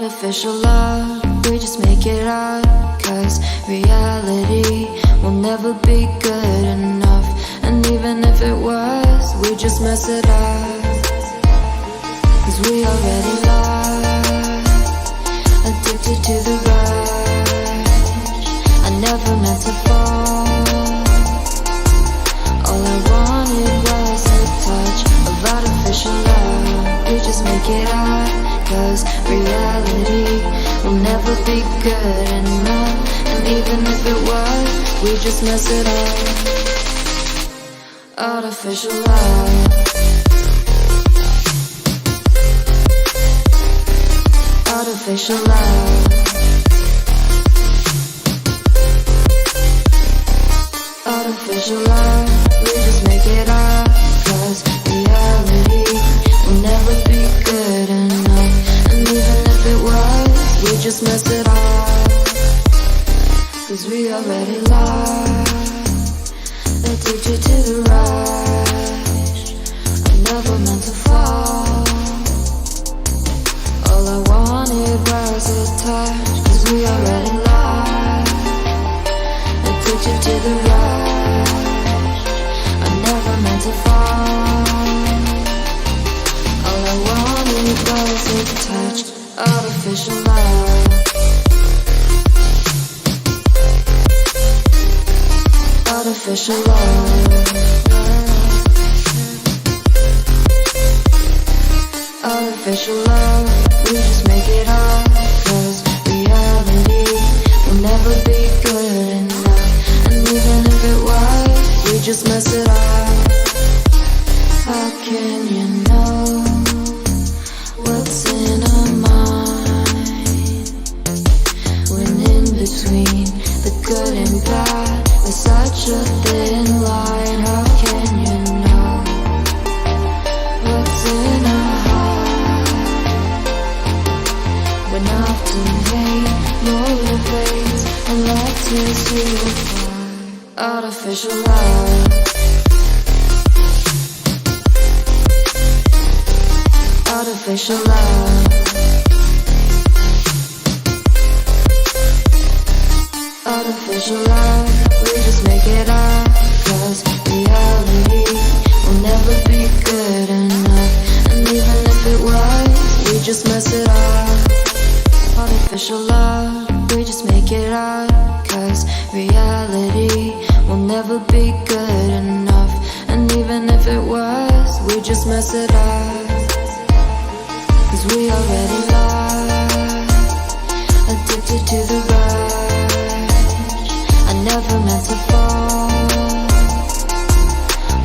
Artificial love, we just make it up. Cause reality will never be good enough. And even if it was, we just mess it up. Cause we already lost, addicted to the rush. I never meant to fall. All I wanted was a touch of artificial love. We just make it up. Cause reality will never be good enough. And even if it was, we just mess it up. Artificial love. Artificial love. Artificial love. We just make it up. Cause reality will never be good enough. And even if it was, we just mess it up. Cause we already lost, addicted to the rush. I never meant to fall. All I wanted was a touch. Cause we already lost, addicted to the rush. I never meant to fall. All I wanted was a touch. Artificial love. Artificial love. Artificial love. We just make it up. Cause reality will never be good enough. And even if it was, we just mess it up. How can you know what's in our mind? When in between the good and bad, there's such a thin line. How can you know what's in our heart? When often hate motivates and love tears you apart. Artificial love. Artificial love. Artificial love. We just make it up. Cause reality will never be good enough. And even if it was, we just mess it up. Artificial love. We just make it up. Cause reality will never be good enough. And even if it was, we just mess it up. Cause we already lost, addicted to the rush. I never meant to fall.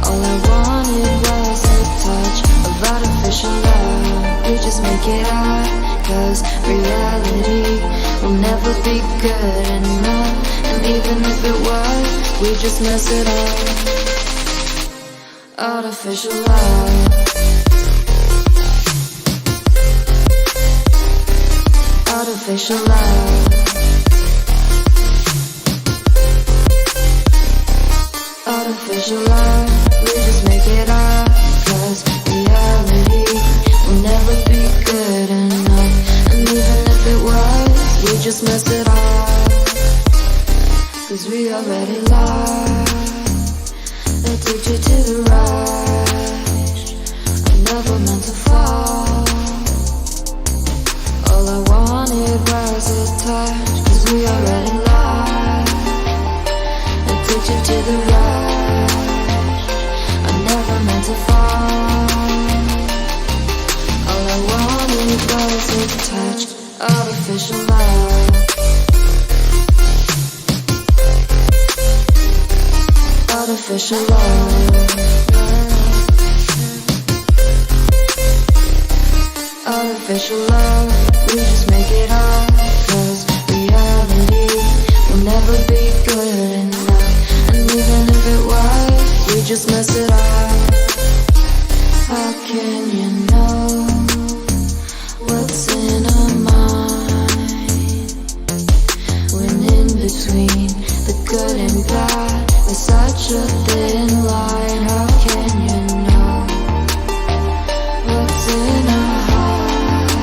All I wanted was a touch of artificial love. We just make it up. Cause reality will never be good enough. And even if it was, we just mess it up. Artificial love. Artificial love. Artificial love. We just make it up. Cause reality will never be good enough. And even if it was, we just mess it up. Cause we already lost, addicted to the rush. I never meant to fall. All I wanted was a touch. Cause we already lost, addicted to the rush. I never meant to fall. All I wanted was a touch. Artificial love. Artificial love. Artificial love. We just make it up. Cause reality will never be good enough. And even if it was, we just mess it up. How can you know what's in our mind? When in between the good and bad, there's such a thin line. How can you know what's in our heart?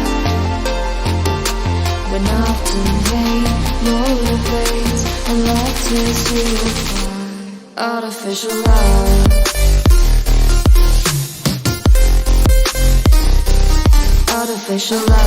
Artificial love. Artificial love.